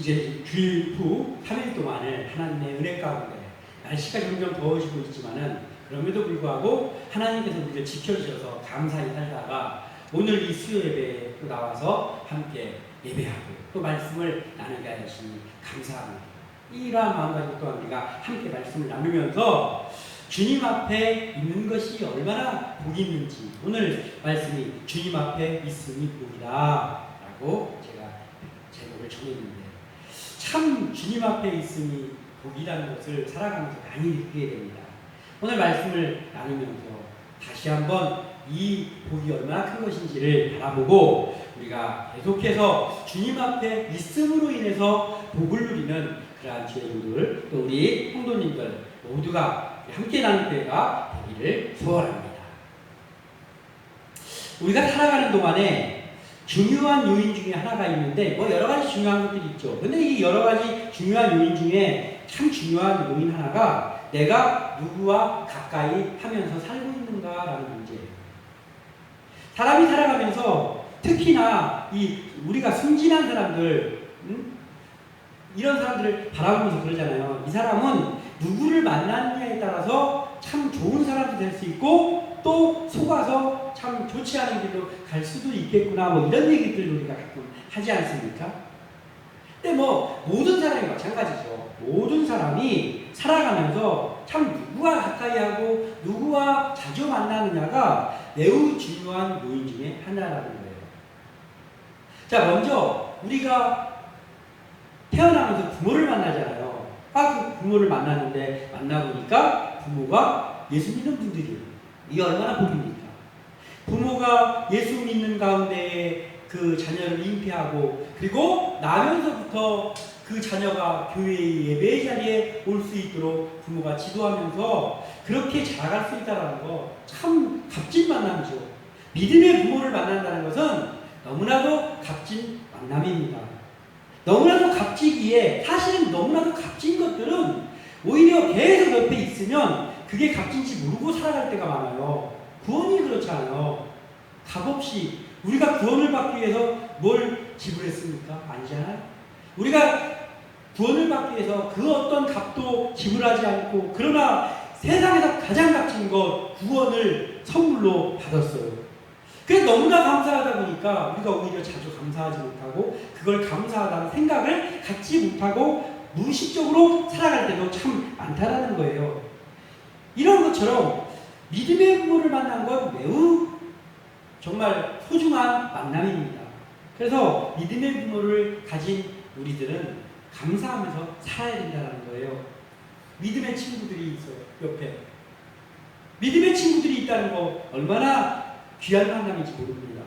이제 주일 후 3일 동안을 하나님의 은혜 가운데 날씨가 점점 더워지고 있지만은 그럼에도 불구하고 하나님께서 우리를 지켜주셔서 감사히 살다가 오늘 이 수요 예배에 또 나와서 함께 예배하고 또 말씀을 나누게 하시니 감사합니다. 이러한 마음가짐 또한 우리가 함께 말씀을 나누면서 주님 앞에 있는 것이 얼마나 복이 있는지 오늘 말씀이 주님 앞에 있음이 복이다 라고 제가 제목을 정했는데 참 주님 앞에 있음이 복이라는 것을 살아가면서 많이 느끼게 됩니다. 오늘 말씀을 나누면서 다시 한번 이 복이 얼마나 큰 것인지를 바라보고 우리가 계속해서 주님 앞에 있음으로 인해서 복을 누리는 그러한 주의분들 또 우리 성도님들 모두가 함께 나눌 때가 되기를 소원합니다. 우리가 살아가는 동안에 중요한 요인 중에 하나가 있는데 뭐 여러 가지 중요한 것들이 있죠. 근데 이 여러 가지 중요한 요인 중에 참 중요한 요인 하나가 내가 누구와 가까이 하면서 살고 있는가라는 문제예요. 사람이 살아가면서 특히나 우리가 순진한 사람들 이런 사람들을 바라보면서 그러잖아요. 이 사람은 누구를 만났느냐에 따라서 참 좋은 사람도 될 수 있고 또 속아서 참 좋지 않은 길로 갈 수도 있겠구나 뭐 이런 얘기들 우리가 가끔 하지 않습니까? 근데 뭐 모든 사람이 마찬가지죠. 모든 사람이 살아가면서 참 누구와 가까이 하고 누구와 자주 만나느냐가 매우 중요한 요인 중에 하나라는 거예요. 자, 먼저 우리가 태어나면서 부모를 만나잖아요. 그 부모를 만났는데 만나보니까 부모가 예수 믿는 분들이에요. 이게 얼마나 복입니까? 부모가 예수 믿는 가운데 그 자녀를 잉태하고 그리고 나면서부터 그 자녀가 교회의 예배 자리에 올 수 있도록 부모가 지도하면서 그렇게 자라갈 수 있다는 거 참 값진 만남이죠. 믿음의 부모를 만난다는 것은 너무나도 값진 만남입니다. 너무나도 값지기에 사실은 너무나도 값진 것들은 오히려 계속 옆에 있으면 그게 값진지 모르고 살아갈 때가 많아요. 구원이 그렇잖아요. 값없이 우리가 구원을 받기 위해서 뭘 지불했습니까? 아니잖아요. 우리가 구원을 받기 위해서 그 어떤 값도 지불하지 않고 그러나 세상에서 가장 값진 것 구원을 선물로 받았어요. 그래서 너무나 감사하다 보니까 우리가 오히려 자주 감사하지 못하고 그걸 감사하다는 생각을 갖지 못하고 무의식적으로 살아갈 때도 참 많다라는 거예요. 이런 것처럼 믿음의 부모를 만난 건 매우 정말 소중한 만남입니다. 그래서 믿음의 부모를 가진 우리들은 감사하면서 살아야 된다는 거예요. 믿음의 친구들이 있어요. 옆에. 믿음의 친구들이 있다는 거 얼마나 귀한 만남인지 모릅니다.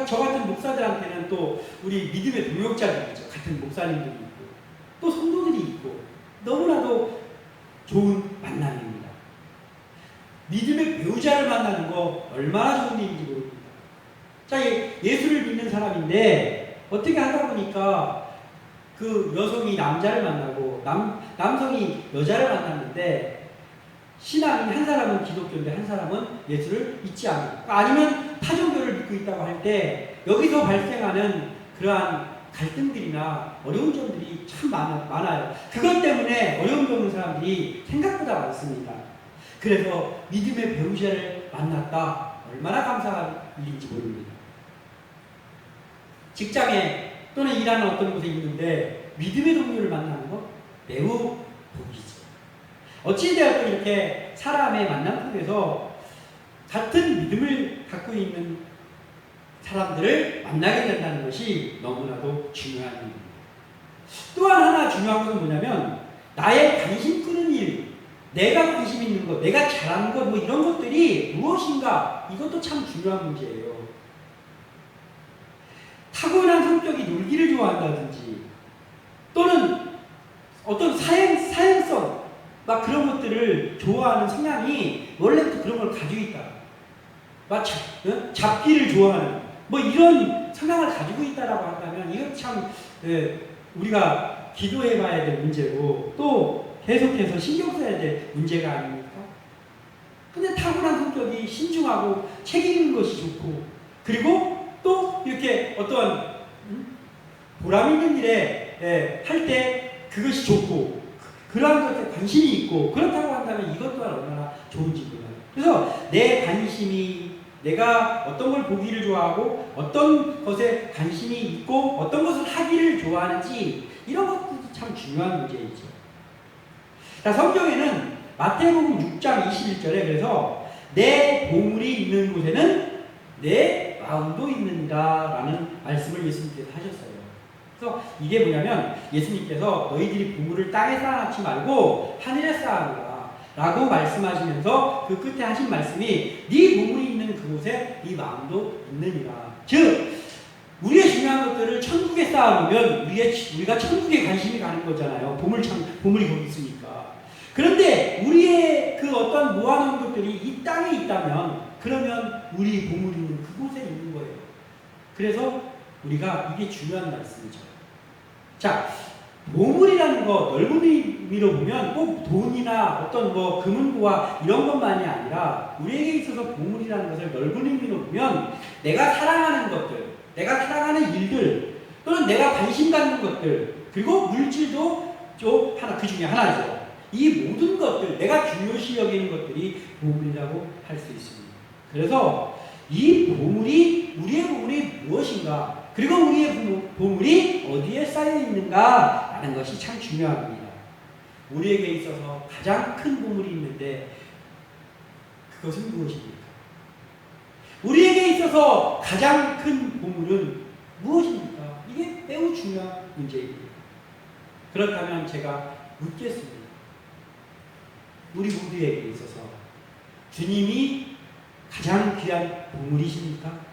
저 같은 목사들한테는 또 우리 믿음의 동역자들이 있죠. 같은 목사님들이 있고 또 성도들이 있고 너무나도 좋은 만남입니다. 믿음의 배우자를 만나는 거 얼마나 좋은 일인지 모릅니다. 자, 예수를 믿는 사람인데 어떻게 하다 보니까 그 여성이 남자를 만나고 남성이 여자를 만났는데 신앙인 한 사람은 기독교인데 한 사람은 예수를 믿지 않고 아니면 타종교를 믿고 있다고 할 때 여기서 발생하는 그러한 갈등들이나 어려운 점들이 참 많아요. 그것 때문에 어려움 겪는 사람들이 생각보다 많습니다. 그래서 믿음의 배우자를 만났다. 얼마나 감사한 일인지 모릅니다. 직장에 또는 일하는 어떤 곳에 있는데 믿음의 동료를 만나는 것 매우 복이죠. 어찌되었든 이렇게 사람의 만남 속에서 같은 믿음을 갖고 있는 사람들을 만나게 된다는 것이 너무나도 중요한 일입니다. 또한 하나 중요한 것은 뭐냐면 나의 관심 끄는 일, 내가 관심 있는 것, 내가 잘하는 것, 뭐 이런 것들이 무엇인가 이것도 참 중요한 문제예요. 타고난 성격이 놀기를 좋아한다든지 또는 어떤 사행성 막 그런 것들을 좋아하는 성향이 원래부터 그런 걸 가지고 있다. 막 잡기를 좋아하는 뭐 이런 성향을 가지고 있다라고 한다면 이건 참 우리가 기도해 봐야 될 문제고 또 계속해서 신경 써야 될 문제가 아닙니까? 근데 타고난 성격이 신중하고 책 읽는 것이 좋고 그리고 또 이렇게 어떤 보람 있는 일에 할 때 그것이 좋고 그러한 것에 관심이 있고 그렇다고 한다면 이것 또한 얼마나 좋은지 몰라요. 그래서 내 관심이 내가 어떤 걸 보기를 좋아하고 어떤 것에 관심이 있고 어떤 것을 하기를 좋아하는지 이런 것도 참 중요한 문제이죠. 자, 성경에는 마태복음 6장 21절에 그래서 내 보물이 있는 곳에는 내 마음도 있느니라 라는 말씀을 예수님께서 하셨어요. 그래서 이게 뭐냐면 예수님께서 너희들이 보물을 땅에 쌓아놓지 말고 하늘에 쌓아놓으라 라고 말씀하시면서 그 끝에 하신 말씀이 네 보물이 있는 그곳에 네 마음도 있느니라. 즉 우리의 중요한 것들을 천국에 쌓아놓으면 우리가 천국에 관심이 가는 거잖아요. 보물이 거기 있으니까. 그런데 우리의 그 어떤 모아놓은 것들이 이 땅에 있다면 그러면 우리 보물이 있는 그곳에 있는 거예요. 그래서 우리가 이게 중요한 말씀이죠. 자, 보물이라는 거 넓은 의미로 보면 꼭 돈이나 어떤 뭐 금은보화 이런 것만이 아니라 우리에게 있어서 보물이라는 것을 넓은 의미로 보면 내가 사랑하는 것들, 내가 사랑하는 일들 또는 내가 관심 갖는 것들 그리고 물질도 좀 하나 그 중에 하나죠. 이 모든 것들 내가 중요시 여기는 것들이 보물이라고 할 수 있습니다. 그래서 이 보물이 우리의 보물이 무엇인가 그리고 우리의 보물이 어디에 쌓여 있는가 라는 것이 참 중요합니다. 우리에게 있어서 가장 큰 보물이 있는데 그것은 무엇입니까? 우리에게 있어서 가장 큰 보물은 무엇입니까? 이게 매우 중요한 문제입니다. 그렇다면 제가 묻겠습니다. 우리 모두에게 있어서 주님이 가장 귀한 보물이십니까?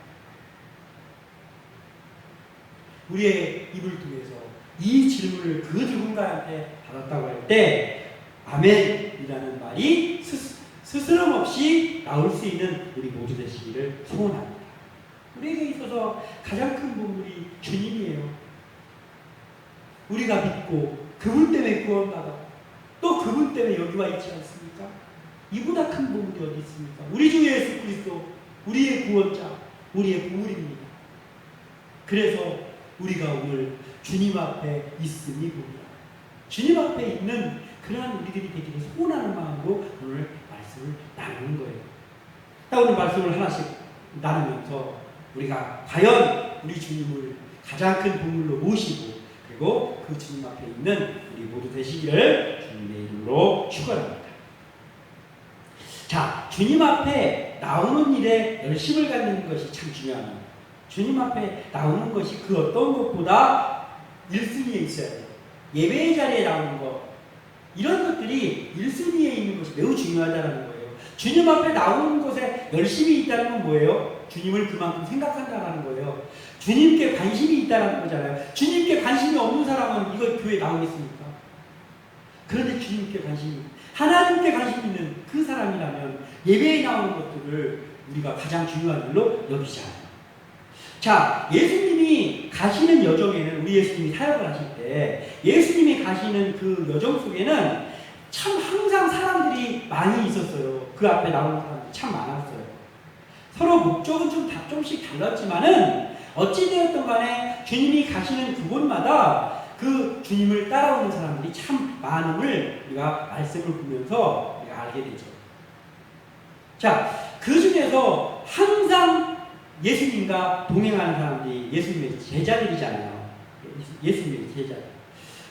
우리의 입을 통해서 이 질문을 그 누군가한테 받았다고 할 때 아멘이라는 말이 스스럼 없이 나올 수 있는 우리 모두 되시기를 소원합니다. 우리에게 있어서 가장 큰 보물이 주님이에요. 우리가 믿고 그분 때문에 구원받아 또 그분 때문에 여기 와 있지 않습니까? 이보다 큰 보물이 어디 있습니까? 우리 주 예수 그리스도 우리의 구원자 우리의 보물입니다. 그래서 우리가 오늘 주님 앞에 있음이 보리라. 주님 앞에 있는 그러한 우리들이 되기를 소원하는 마음으로 오늘 말씀을 나누는 거예요. 자, 오늘 말씀을 하나씩 나누면서 우리가 과연 우리 주님을 가장 큰 보물로 모시고 그리고 그 주님 앞에 있는 우리 모두 되시기를 주님의 이름으로 축원합니다. 자, 주님 앞에 나오는 일에 열심을 갖는 것이 참 중요합니다. 주님 앞에 나오는 것이 그 어떤 것보다 1순위에 있어야 돼요. 예배의 자리에 나오는 것 이런 것들이 1순위에 있는 것이 매우 중요하다는 거예요. 주님 앞에 나오는 것에 열심이 있다는 건 뭐예요? 주님을 그만큼 생각한다는 거예요. 주님께 관심이 있다는 거잖아요. 주님께 관심이 없는 사람은 이거 교회에 나오겠습니까? 그런데 주님께 관심이 하나님께 관심 있는 그 사람이라면 예배에 나오는 것들을 우리가 가장 중요한 일로 여기잖아요. 자, 예수님이 가시는 여정에는 우리 예수님이 사역을 하실 때 예수님이 가시는 그 여정 속에는 참 항상 사람들이 많이 있었어요. 그 앞에 나오는 사람들이 참 많았어요. 서로 목적은 조금씩 달랐지만은 어찌되었든 간에 주님이 가시는 그곳마다 그 주님을 따라오는 사람들이 참 많음을 우리가 말씀을 보면서 우리가 알게 되죠. 자, 그 중에서 항상 예수님과 동행하는 사람들이 예수님의 제자들이잖아요. 예수님의 제자들.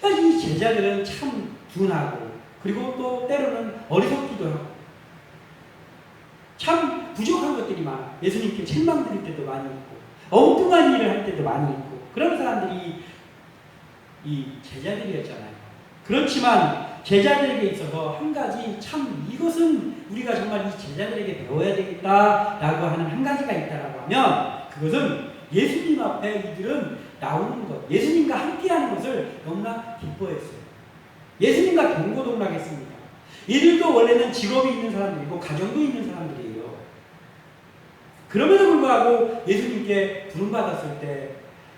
그러니까 이 제자들은 참 둔하고 그리고 또 때로는 어리석기도 하고 참 부족한 것들이 많아. 예수님께 책망드릴 때도 많이 있고 엉뚱한 일을 할 때도 많이 있고 그런 사람들이 이 제자들이었잖아요. 그렇지만 제자들에게 있어서 한 가지 참 이것은 우리가 정말 이 제자들에게 배워야 되겠다라고 하는 한 가지가 있다라고 하면 그것은 예수님 앞에 이들은 나오는 것, 예수님과 함께하는 것을 너무나 기뻐했어요. 예수님과 동고동락했습니다. 이들도 원래는 직업이 있는 사람들이고 가정도 있는 사람들이에요. 그럼에도 불구하고 예수님께 부름받았을 때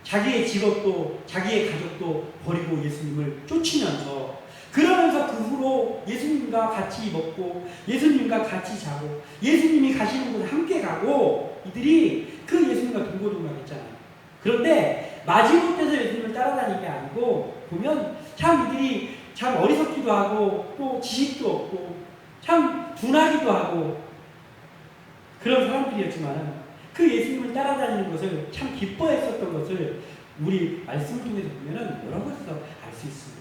자기의 직업도 자기의 가족도 버리고 예수님을 쫓으면서 그러면서 그 후로 예수님과 같이 먹고 예수님과 같이 자고 예수님이 가시는 곳에 함께 가고 이들이 그 예수님과 동고동락했잖아요. 그런데 마지못해서 예수님을 따라다니는 게 아니고 보면 참 이들이 참 어리석기도 하고 또 지식도 없고 참 둔하기도 하고 그런 사람들이었지만 그 예수님을 따라다니는 것을 참 기뻐했었던 것을 우리 말씀을 통해서 보면 여러 곳에서 알 수 있습니다.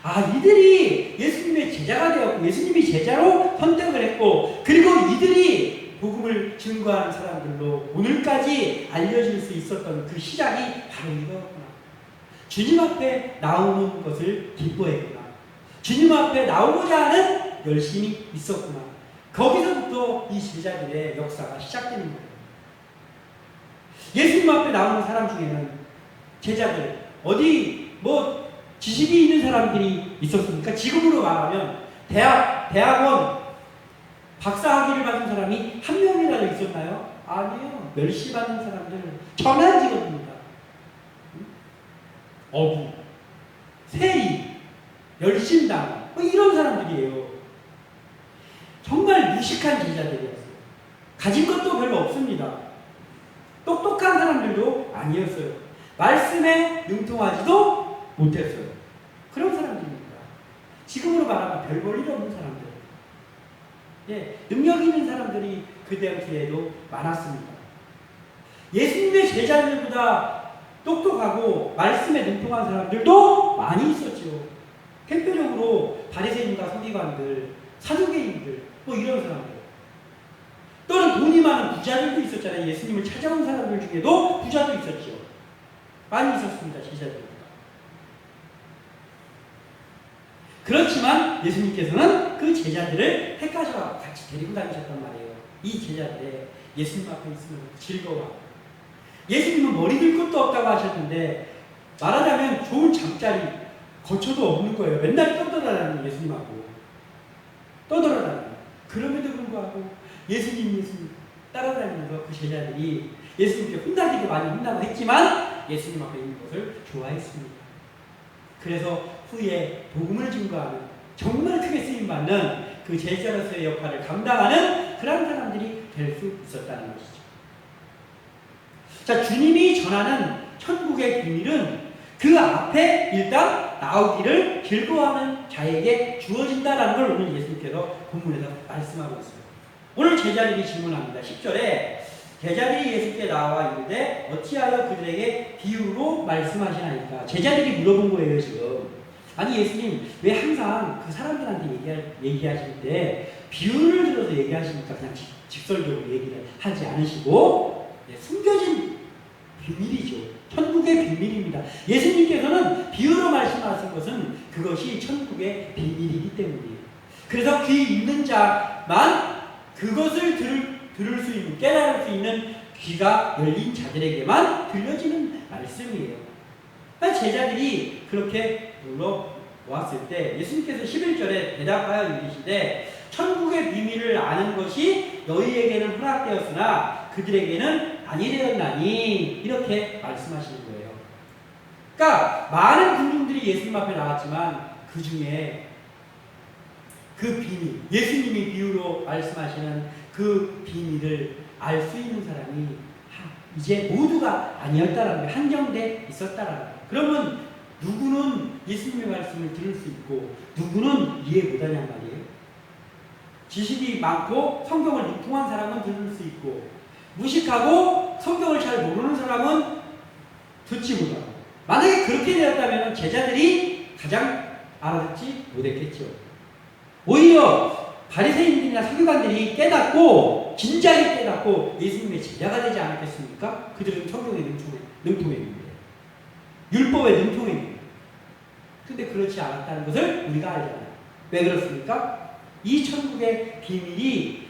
아, 이들이 예수님의 제자가 되었고 예수님이 제자로 선택을 했고 그리고 이들이 복음을 증거하는 사람들로 오늘까지 알려질 수 있었던 그 시작이 바로 이거였구나. 주님 앞에 나오는 것을 기뻐했구나. 주님 앞에 나오고자 하는 열심이 있었구나. 거기서부터 이 제자들의 역사가 시작되는 거예요. 예수님 앞에 나오는 사람 중에는 제자들 어디 뭐 지식이 있는 사람들이 있었습니까? 지금으로 말하면 대학원 박사학위를 받은 사람이 한 명이라도 있었나요? 아니에요. 멸시받는 사람들 천한 직업입니다. 어부, 세리, 열심당 뭐 이런 사람들이에요. 정말 무식한 제자들이었어요. 가진 것도 별로 없습니다. 똑똑한 사람들도 아니었어요. 말씀에 능통하지도 못했어요. 그런 사람들입니다. 지금으로 말하면 별 볼 일 없는 사람들. 예, 능력 있는 사람들이 그 당시에도 많았습니다. 예수님의 제자들보다 똑똑하고 말씀에 능통한 사람들도 많이 있었죠. 대표적으로 바리새인과 서기관들, 사두개인들 뭐 이런 사람들. 또는 돈이 많은 부자들도 있었잖아요. 예수님을 찾아온 사람들 중에도 부자도 있었죠. 많이 있었습니다. 제자들. 그렇지만 예수님께서는 그 제자들을 택하셔서 같이 데리고 다니셨단 말이에요. 이 제자들의 예수님 앞에 있으면 즐거워. 예수님은 머리 들 것도 없다고 하셨는데 말하자면 좋은 잠자리 거처도 없는 거예요. 맨날 떠돌아다니는 예수님하고 떠돌아다니는. 그럼에도 불구하고 예수님 따라다니면서 그 제자들이 예수님께 혼나기도 많이 혼나고 했지만 예수님 앞에 있는 것을 좋아했습니다. 그래서 후에 복음을 증거하는 정말 크게 쓰임받는 그 제자로서의 역할을 감당하는 그런 사람들이 될 수 있었다는 것이죠. 자, 주님이 전하는 천국의 비밀은 그 앞에 일단 나오기를 즐거워하는 자에게 주어진다는 걸 오늘 예수님께서 본문에서 말씀하고 있습니다. 오늘 제자들이 질문합니다. 10절에 제자들이 예수께 나와 이르되 어찌하여 그들에게 비유로 말씀하시나이까. 제자들이 물어본 거예요 지금. 아니 예수님 왜 항상 그 사람들한테 얘기하실 때 비유를 들어서 얘기하시니까 그냥 직설적으로 얘기를 하지 않으시고 숨겨진 비밀이죠. 천국의 비밀입니다. 예수님께서는 비유로 말씀하신 것은 그것이 천국의 비밀이기 때문이에요. 그래서 귀 있는 자만 그것을 들을 수 있는, 깨달을 수 있는 귀가 열린 자들에게만 들려지는 말씀이에요. 제자들이 그렇게 물어보았을 때 예수님께서 11절에 대답하여 이르시되 천국의 비밀을 아는 것이 너희에게는 허락되었으나 그들에게는 아니되었나니 이렇게 말씀하시는 거예요. 그러니까 많은 군중들이 예수님 앞에 나왔지만 그 중에 그 비밀, 예수님이 비유로 말씀하시는 그 비밀을 알 수 있는 사람이 이제 모두가 아니었다라는 게 한정돼 있었다라는 거예요. 그러면 누구는 예수님의 말씀을 들을 수 있고 누구는 이해 못하냔 말이에요. 지식이 많고 성경을 능통한 사람은 들을 수 있고 무식하고 성경을 잘 모르는 사람은 듣지 못하고. 만약에 그렇게 되었다면 제자들이 가장 알아듣지 못했겠죠. 오히려 바리새인들이나 서기관들이 깨닫고 진작에 깨닫고 예수님의 제자가 되지 않았겠습니까? 그들은 성경에 능통했는데 율법에 능통했는데. 근데 그렇지 않았다는 것을 우리가 알잖아요. 왜 그렇습니까? 이 천국의 비밀이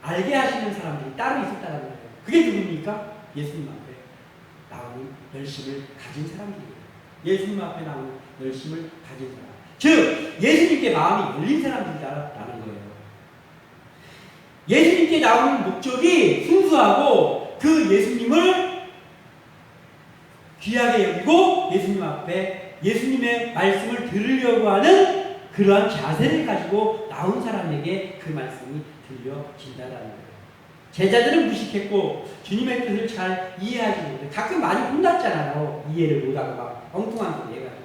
알게 하시는 사람들이 따로 있었다는 거예요. 그게 누굽니까? 예수님 앞에 나오는 열심을 가진 사람들이에요. 예수님 앞에 나오는 열심을 가진 사람. 즉 예수님께 마음이 열린 사람들이라는 거예요. 예수님께 나오는 목적이 순수하고 그 예수님을 귀하게 여기고 예수님 앞에 예수님의 말씀을 들으려고 하는 그러한 자세를 가지고 나온 사람에게 그 말씀이 들려진다는 거예요. 제자들은 무식했고 주님의 뜻을 잘 이해하지 못해. 가끔 많이 혼났잖아요. 이해를 못하고 막 엉뚱한 소리 해가지고.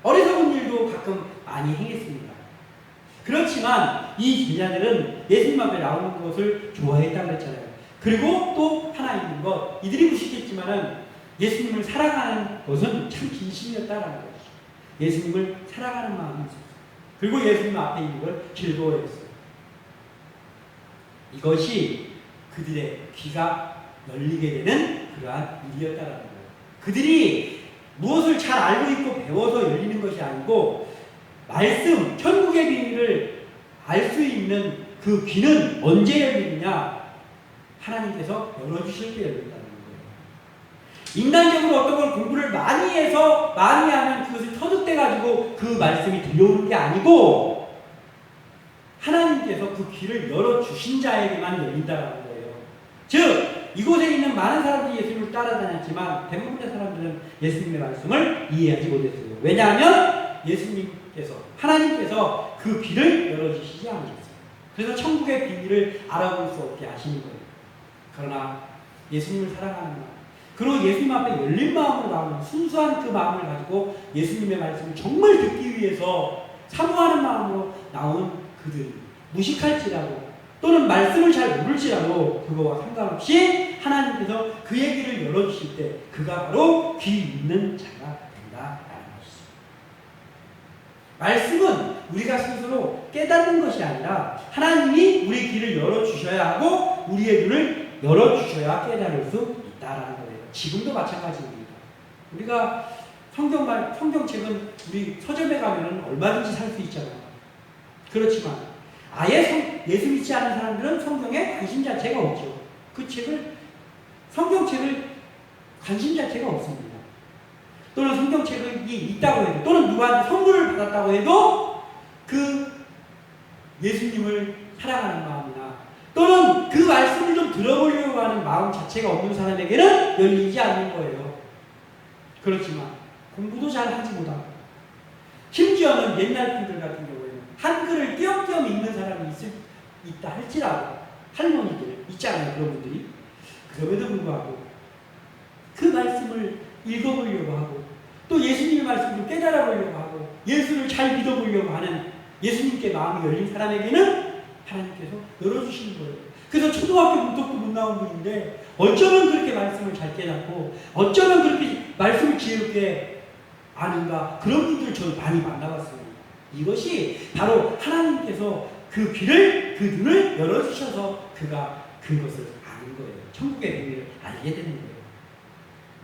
어리석은 일도 가끔 많이 행했습니다. 그렇지만 이 제자들은 예수님 앞에 나오는 것을 좋아했다고 했잖아요. 그리고 또 하나 있는 것, 이들이 무식했지만은 예수님을 사랑하는 것은 참 진심이었다라는 것이죠. 예수님을 사랑하는 마음이 있었어요. 그리고 예수님 앞에 있는 걸 즐거워했어요. 이것이 그들의 귀가 열리게 되는 그러한 일이었다라는 거예요. 그들이 무엇을 잘 알고 있고 배워서 열리는 것이 아니고 말씀, 천국의 비밀을 알 수 있는 그 귀는 언제 열리느냐? 하나님께서 열어주실 때 열린다는 거예요. 인간적으로 어떤 걸 공부를 많이 해서 많이 하면 그것이 터득돼가지고 그 말씀이 들려오는 게 아니고 하나님께서 그 귀를 열어주신 자에게만 열린다는 거예요. 즉 이곳에 있는 많은 사람들이 예수님을 따라다녔지만 대부분의 사람들은 예수님의 말씀을 이해하지 못했어요. 왜냐하면 예수님께서 하나님께서 그 귀를 열어주시지 않으셨어요. 그래서 천국의 비밀을 알아볼 수 없게 하시는 거예요. 그러나 예수님을 사랑하는 마음, 그리고 예수님 앞에 열린 마음으로 나오는 순수한 그 마음을 가지고 예수님의 말씀을 정말 듣기 위해서 사모하는 마음으로 나온 그들이 무식할지라도 또는 말씀을 잘 모를지라도 그거와 상관없이 하나님께서 그의 귀를 열어주실 때 그가 바로 귀 있는 자가 된다라는 것이죠. 말씀은 우리가 스스로 깨닫는 것이 아니라 하나님이 우리 귀를 열어주셔야 하고 우리의 눈을 열어주셔야 깨달을 수 있다라는 거예요. 지금도 마찬가지입니다. 우리가 성경책은 우리 서점에 가면 얼마든지 살 수 있잖아요. 그렇지만 아예 예수 믿지 않은 사람들은 성경에 관심 자체가 없죠. 그 성경책을 관심 자체가 없습니다. 또는 성경책이 있다고 해도 또는 누구한테 선물을 받았다고 해도 그 예수님을 사랑하는 마음이나 또는 그 말씀을 좀 들어보려고 하는 마음 자체가 없는 사람에게는 열리지 않는 거예요. 그렇지만 공부도 잘 하지 못하고 심지어는 옛날 분들 같은 경우에는 한글을 띄엄띄엄 읽는 사람이 있다 할지라도 할머니들 있잖아요. 그런 분들이. 그럼에도 불구하고 그 말씀을 읽어보려고 하고 또 예수님의 말씀을 깨달아보려고 하고 예수를 잘 믿어보려고 하는 예수님께 마음이 열린 사람에게는 하나님께서 열어주시는 거예요. 그래서 초등학교 문턱도 못 나온 분인데 어쩌면 그렇게 말씀을 잘 깨닫고 어쩌면 그렇게 말씀을 지혜롭게 아는가 그런 분들 저는 많이 만나봤습니다. 이것이 바로 하나님께서 그 귀를 그 눈을 열어주셔서 그가 그것을 아는 거예요. 천국의 비밀을 알게 되는 거예요.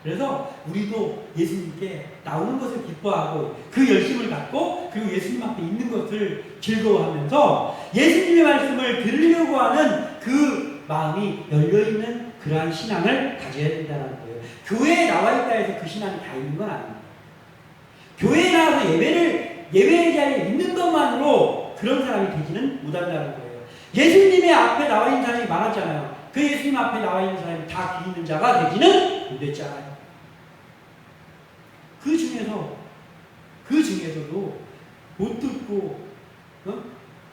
그래서 우리도 예수님께 나오는 것을 기뻐하고 그 열심을 갖고 그리고 예수님 앞에 있는 것을 즐거워하면서 예수님의 말씀을 들으려고 하는 그 마음이 열려있는 그러한 신앙을 가져야 된다는 거예요. 교회에 나와 있다 해서 그 신앙이 다 있는 건 아닙니다. 교회에 나와서 예배의 자리에 있는 것만으로 그런 사람이 되지는 못한다는 거예요. 예수님의 앞에 나와 있는 사람이 많았잖아요. 그 예수님 앞에 나와 있는 사람이 다 귀 있는 자가 되지는 못했잖아요. 그 중에서도 못 듣고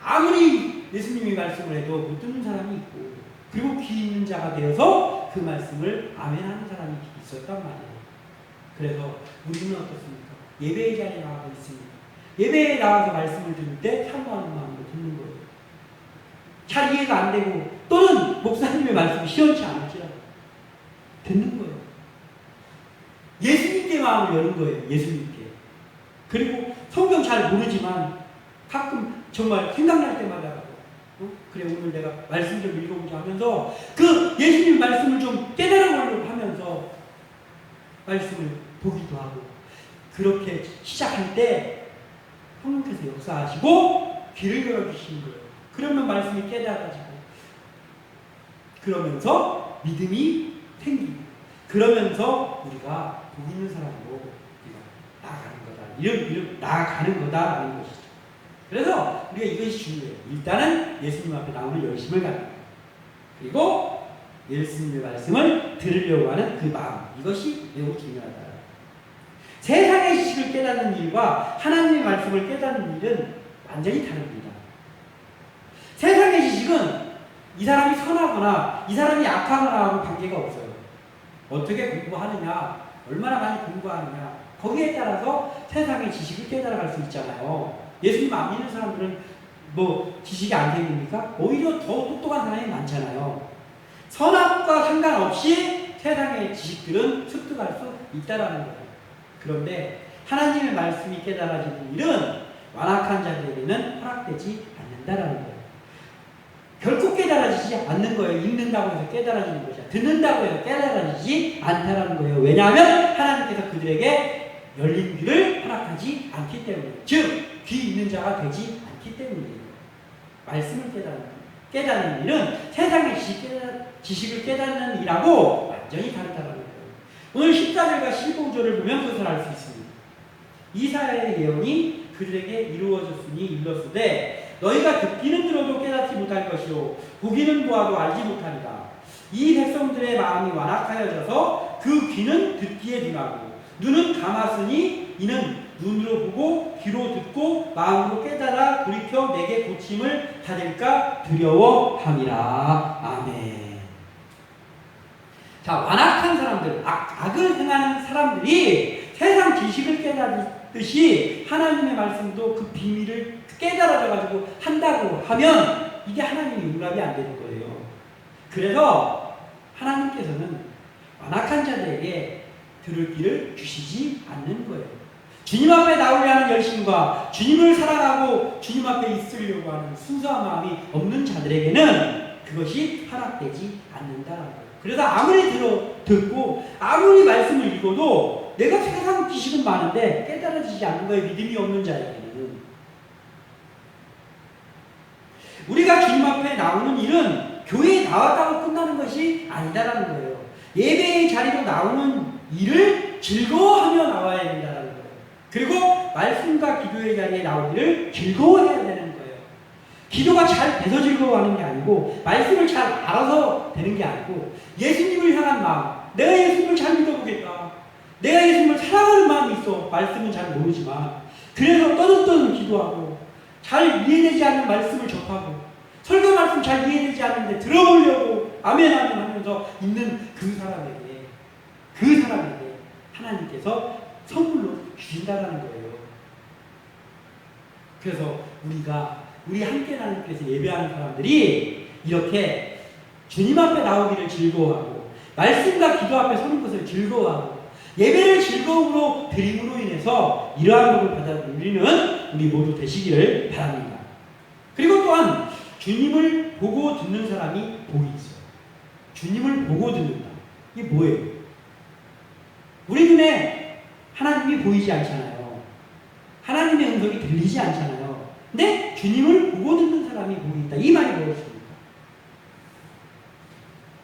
아무리 예수님이 말씀을 해도 못 듣는 사람이 있고 그리고 귀 있는 자가 되어서 그 말씀을 아멘하는 사람이 있었단 말이에요. 그래서 우리는 어떻습니까? 예배의 자리에 나와서 있습니다. 예배에 나와서 말씀을 들을 때 사모하는 마음으로 듣는 거예요. 잘 이해가 안 되고 또는 목사님의 말씀이 시원치 않을지라도 듣는 거예요. 예수님께 마음을 여는 거예요. 예수님께. 그리고 성경 잘 모르지만 가끔 정말 생각날 때마다 그래 오늘 내가 말씀 좀 읽어보자 하면서 그 예수님 말씀을 좀 깨달아보려고 하면서 말씀을 보기도 하고 그렇게 시작할 때 성령께서 역사하시고 귀를 열어주시는 거예요. 그러면 말씀이 깨달아지고 그러면서 믿음이 생기고 그러면서 우리가 복 있는 사람으로 나아가는 거다. 나아가는 거다라는 것이죠. 그래서 우리가 이것이 중요해요. 일단은 예수님 앞에 나오는 열심을 갖는 거예요. 그리고 예수님의 말씀을 들으려고 하는 그 마음. 이것이 매우 중요하다. 세상의 지식을 깨닫는 일과 하나님의 말씀을 깨닫는 일은 완전히 다릅니다. 세상의 지식은 이 사람이 선하거나 이 사람이 약하거나 하고 관계가 없어요. 어떻게 공부하느냐, 얼마나 많이 공부하느냐, 거기에 따라서 세상의 지식을 깨달아갈 수 있잖아요. 예수님 안 믿는 사람들은 뭐 지식이 안 생깁니까? 오히려 더 똑똑한 사람이 많잖아요. 선악과 상관없이 세상의 지식들은 습득할 수 있다라는 거예요. 그런데 하나님의 말씀이 깨달아지는 일은 완악한 자들에게는 허락되지 않는다라는 거예요. 결코 깨달아지지 않는 거예요. 읽는다고 해서 깨달아지는 것이 아니라 듣는다고 해서 깨달아지지 않다라는 거예요. 왜냐하면 하나님께서 그들에게 열린 귀를 허락하지 않기 때문이에요. 즉 귀 있는 자가 되지 않기 때문이에요. 말씀을 깨닫는 일은 세상의 지식을 깨닫는 일하고 완전히 다르다는 거예요. 오늘 14절과 15절을 보면 그것을 알 수 있습니다. 이사야의 예언이 그들에게 이루어졌으니 일렀으되 너희가 듣기는 들어도 깨닫지 못할 것이요 보기는 보아도 알지 못하리라. 이 백성들의 마음이 완악하여져서 그 귀는 듣기에 둔하고 눈은 감았으니 이는 눈으로 보고 귀로 듣고 마음으로 깨달아 돌이켜 내게 고침을 받을까 두려워함이라. 아멘. 자, 완악한 사람들, 악을 행하는 사람들이 세상 지식을 깨닫듯이 하나님의 말씀도 그 비밀을 깨달아져가지고 한다고 하면 이게 하나님의 응답이 안 되는 거예요. 그래서 하나님께서는 완악한 자들에게 들을 길을 주시지 않는 거예요. 주님 앞에 나오려 하는 열심과 주님을 사랑하고 주님 앞에 있으려고 하는 순수한 마음이 없는 자들에게는 그것이 허락되지 않는다는 거예요. 그래서 아무리 듣고 아무리 말씀을 읽어도 내가 세상 지식은 많은데 깨달아지지 않는 거예요. 믿음이 없는 자에게는. 우리가 주님 앞에 나오는 일은 교회에 나왔다고 끝나는 것이 아니다라는 거예요. 예배의 자리로 나오는 일을 즐거워하며 나와야 된다는 거예요. 그리고 말씀과 기도의 자리에 나올 일을 즐거워해야 되는 거예요. 기도가 잘 돼서 즐거워하는 게 아니고 말씀을 잘 알아서 되는 게 아니고 예수님을 향한 마음, 내가 예수님을 잘 믿어보겠다, 내가 예수님을 사랑하는 마음이 있어. 말씀은 잘 모르지만 그래서 떠들떠들 기도하고 잘 이해되지 않는 말씀을 접하고 설교 말씀 잘 이해되지 않는데 들어보려고 아멘 아멘 하면서 있는 그 사람에게 하나님께서 선물로 주신다는 거예요. 그래서 우리 함께 하나님께서 예배하는 사람들이 이렇게 주님 앞에 나오기를 즐거워하고 말씀과 기도 앞에 서는 것을 즐거워하고 예배를 즐거움으로 드림으로 인해서 이러한 것을 받아들이는 우리 모두 되시기를 바랍니다. 그리고 또한 주님을 보고 듣는 사람이 복이 있어요. 주님을 보고 듣는다. 이게 뭐예요? 우리 눈에 하나님이 보이지 않잖아요. 하나님의 음성이 들리지 않잖아요. 근데 주님을 보고 듣는 사람이 복이 있다. 이 말이 무엇입니까?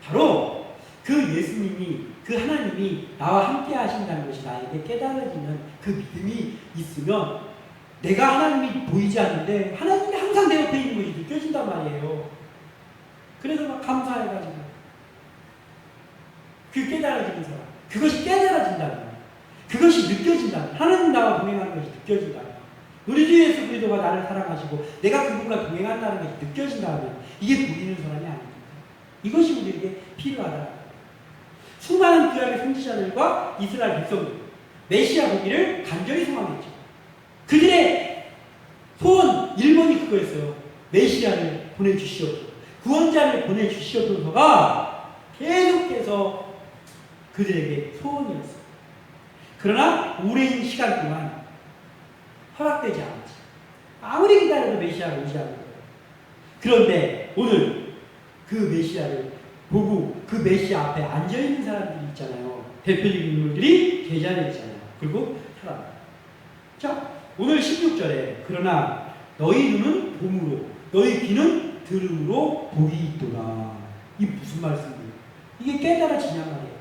바로 그 예수님이, 그 하나님이 나와 함께 하신다는 것이 나에게 깨달아지는 그 믿음이 있으면 내가 하나님이 보이지 않는데 하나님이 항상 내 옆에 있는 것이 느껴진단 말이에요. 그래서 막 감사해가지고 그 깨달아지는 사람, 그것이 깨달아진다면, 그것이 느껴진다면, 하나님 나와 동행하는 것이 느껴진다면, 우리 주 예수 그리스도가 나를 사랑하시고 내가 그분과 동행한다는 것이 느껴진다면 이게 보이는 사람이 아닙니까? 이것이 우리에게 필요하다. 수많은 구약의 선지자들과 이스라엘 백성들, 메시아 보기를 간절히 소망했죠. 그들의 소원 1번이 그거였어요. 메시아를 보내주시옵소서, 구원자를 보내주시옵소서가 계속해서 그들에게 소원이었어요. 그러나 오랜 시간 동안 허락되지 않았지. 아무리 기다려도 메시아가 오지 않는 거예요. 그런데 오늘 그 메시아를 보고 그 메시아 앞에 앉아있는 사람들이 있잖아요. 대표적인 인물들이 제자들 있잖아요. 그리고 사람. 자, 오늘 16절에 그러나 너희 눈은 봄으로 너희 귀는 들음으로 복이 있도다. 이게 무슨 말씀이에요? 이게 깨달아지냐 말이에요.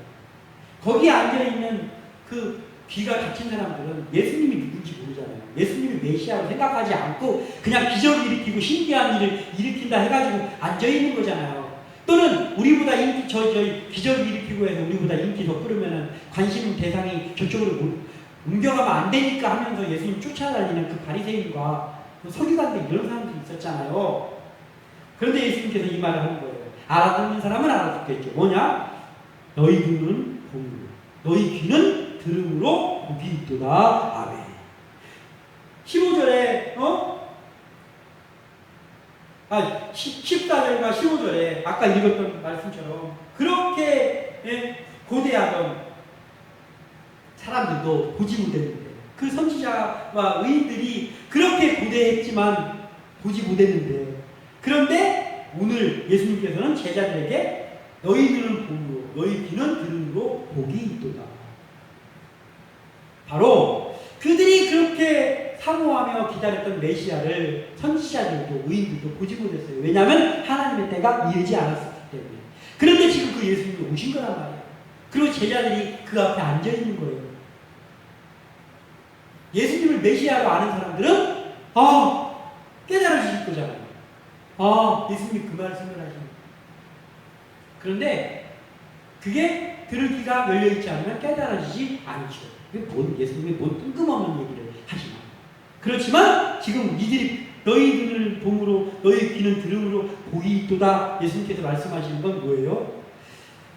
거기에 앉아있는 그 귀가 닫힌 사람들은 예수님이 누군지 모르잖아요. 예수님이 메시아로 생각하지 않고 그냥 기적을 일으키고 신기한 일을 일으킨다 해가지고 앉아있는 거잖아요. 또는 우리보다 인기, 저희 기적을 일으키고 해서 우리보다 인기 더 끌으면은 관심 대상이 저쪽으로 옮겨가면 안 되니까 하면서 예수님 쫓아다니는 그 바리새인과 그 서기관들 이런 사람들이 있었잖아요. 그런데 예수님께서 이 말을 하는 거예요. 알아듣는 사람은 알아듣겠죠. 뭐냐? 너희 눈은 봄으로, 너희 귀는 들음으로 복이 있도다. 아멘. 15절에 14절과 15절에 아까 읽었던 말씀처럼 그렇게 고대하던 사람들도 보지 못했는데, 그 선지자와 의인들이 그렇게 고대했지만 보지 못했는데, 그런데 오늘 예수님께서는 제자들에게 너희 눈은 봄으로 너희 귀는 들음으로 복이 있도다. 바로 그들이 그렇게 사모하며 기다렸던 메시아를 선지자들도 의인들도 보지 못했어요. 왜냐하면 하나님의 때가 이르지 않았었기 때문에. 그런데 지금 그 예수님이 오신 거란 말이에요. 그리고 제자들이 그 앞에 앉아 있는 거예요. 예수님을 메시아로 아는 사람들은 깨달아지실 거잖아요. 예수님이 그 말씀을 하시는. 그런데 그게 들을 귀가 열려있지 않으면 깨달아지지 않죠. 예수님이 뭔 뜬금없는 얘기를 하시나. 그렇지만 지금 이들이 너희 눈을 봄으로 너희 귀는 들음으로 복이 있도다. 예수님께서 말씀하시는 건 뭐예요?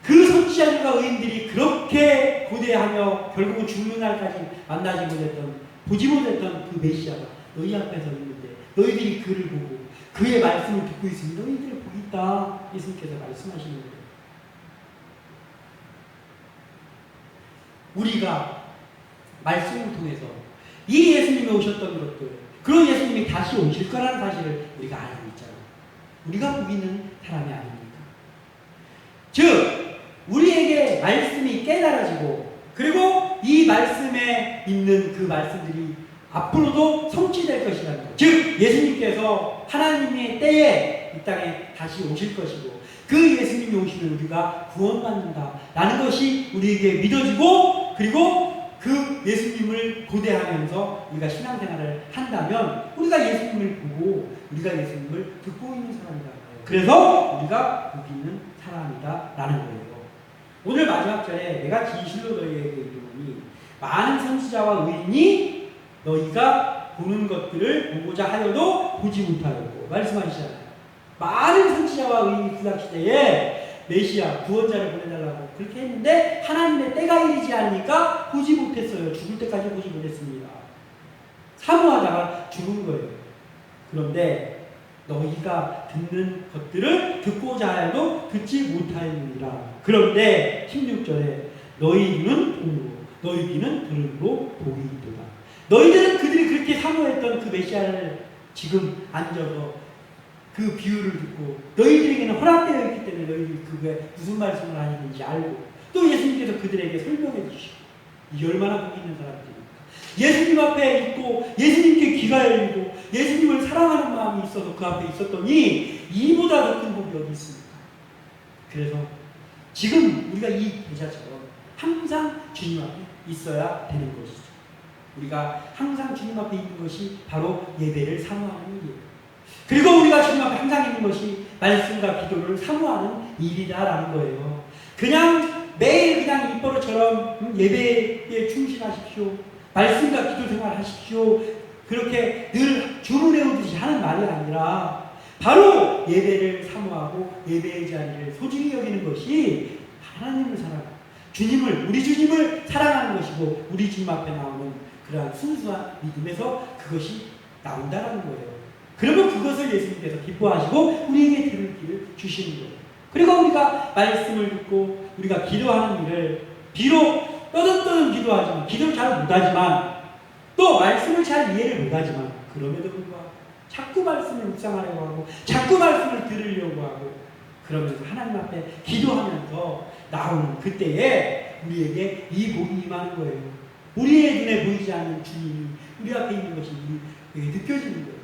그 선지자들과 의인들이 그렇게 고대하며 결국은 죽는 날까지 만나지 못했던, 보지 못했던 그 메시아가 너희 앞에 서 있는데 너희들이 그를 보고 그의 말씀을 듣고 있으니 너희들은 복이 있다. 예수님께서 말씀하시는 거예요. 우리가 말씀을 통해서 이 예수님이 오셨던 것들, 그런 예수님이 다시 오실 거라는 사실을 우리가 알고 있잖아요. 우리가 복 있는 사람이 아닙니까? 즉 우리에게 말씀이 깨달아지고, 그리고 이 말씀에 있는 그 말씀들이 앞으로도 성취될 것이라는 것. 즉 예수님께서 하나님의 때에 이 땅에 다시 오실 것이고, 그 예수님이 오시면 우리가 구원받는다라는 것이 우리에게 믿어지고, 그리고 그 예수님을 고대하면서 우리가 신앙생활을 한다면 우리가 예수님을 보고 우리가 예수님을 듣고 있는 사람이다. 그래서 우리가 복 있는 사람이다라는 거예요. 오늘 마지막 절에 내가 진실로 너희에게 이르노니 많은 선지자와 의인이 너희가 보는 것들을 보고자 하여도 보지 못하였고 말씀하시잖아요. 많은 선지자와 의인이 구약 시대에 메시아 구원자를 보내달라고 그렇게 했는데 하나님의 때가 이르지 않으니까 보지 못했어요. 죽을 때까지 보지 못했습니다. 사모하다가 죽은 거예요. 그런데 너희가 듣는 것들을 듣고자 하여도 듣지 못하였느니라. 그런데 16절에 너희 눈은 봄으로 너희 귀는 들음으로 복이 있도다. 너희들은 그들이 그렇게 사모했던 그 메시아를 지금 앉아서 그 비유를 듣고 너희들에게는 허락되어 있기 때문에 너희들이 그게 무슨 말씀을 하시는지 알고, 또 예수님께서 그들에게 설명해 주시고, 이 얼마나 복 있는 사람들입니까? 예수님 앞에 있고 예수님께 귀가 열리고 예수님을 사랑하는 마음이 있어서 그 앞에 있었더니 이보다 더 큰 복이 어디 있습니까? 그래서 지금 우리가 이 제자처럼 항상 주님 앞에 있어야 되는 것이죠. 우리가 항상 주님 앞에 있는 것이 바로 예배를 사모하는 일이에요. 그리고 우리가 주님 앞에 항상 있는 것이 말씀과 기도를 사모하는 일이다라는 거예요. 그냥 매일 그냥 입버릇처럼 예배에 충실하십시오. 말씀과 기도 생활하십시오. 그렇게 늘 주문해오듯이 하는 말이 아니라 바로 예배를 사모하고 예배의 자리를 소중히 여기는 것이 하나님을 사랑하고 주님을, 우리 주님을 사랑하는 것이고, 우리 주님 앞에 나오는 그러한 순수한 믿음에서 그것이 나온다는 거예요. 그러면 그것을 예수님께서 기뻐하시고 우리에게 들을 길을 주시는 거예요. 그리고 우리가 말씀을 듣고 우리가 기도하는 일을 비록 떠듬떠듬 기도하지만, 기도를 잘 못하지만, 또 말씀을 잘 이해를 못하지만, 그럼에도 불구하고 자꾸 말씀을 묵상하려고 하고 자꾸 말씀을 들으려고 하고 그러면서 하나님 앞에 기도하면서 나오는 그때에 우리에게 이 복이 임하는 거예요. 우리의 눈에 보이지 않는 주님이 우리 앞에 있는 것이 우리에게 느껴지는 거예요.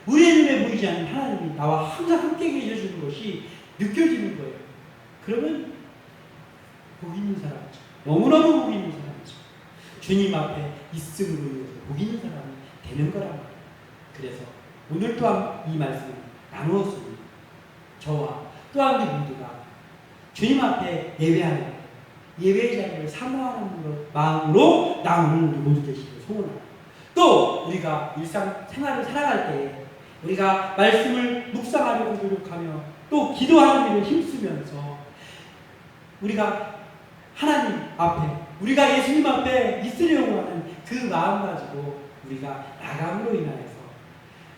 우리의 눈에 보이지 않는 하나님이 나와 항상 함께 계셔주는 것이 느껴지는 거예요. 그러면 복 있는 사람이죠. 너무너무 복 있는 사람이죠. 주님 앞에 있음으로 인해서 복 있는 사람이 되는 거란 말이에요. 그래서 오늘 또한 이 말씀을 나누었습니다. 저와 또한 우리 모두가 주님 앞에 예배하는, 예배의 자리를 사모하는 마음으로 나오는 우리 모두 되시길 소원합니다. 또 우리가 일상 생활을 살아갈 때 우리가 말씀을 묵상하려고 노력하며 또 기도하는 일을 힘쓰면서 우리가 하나님 앞에, 우리가 예수님 앞에 있으려고 하는 그 마음 가지고 우리가 나감으로 인하여서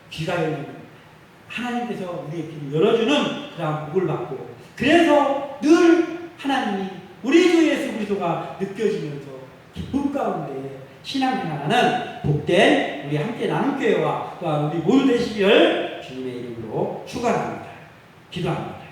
귀가 열리는, 하나님께서 우리의 귀를 열어주는 그러한 복을 받고, 그래서 늘 하나님이 우리 주 예수 그리스도가 느껴지면서 기쁨 가운데 신앙생활하는 복된 우리 함께 나눔교회와 또한 우리 모두 되시기를 주님의 이름으로 축원합니다. 기도합니다.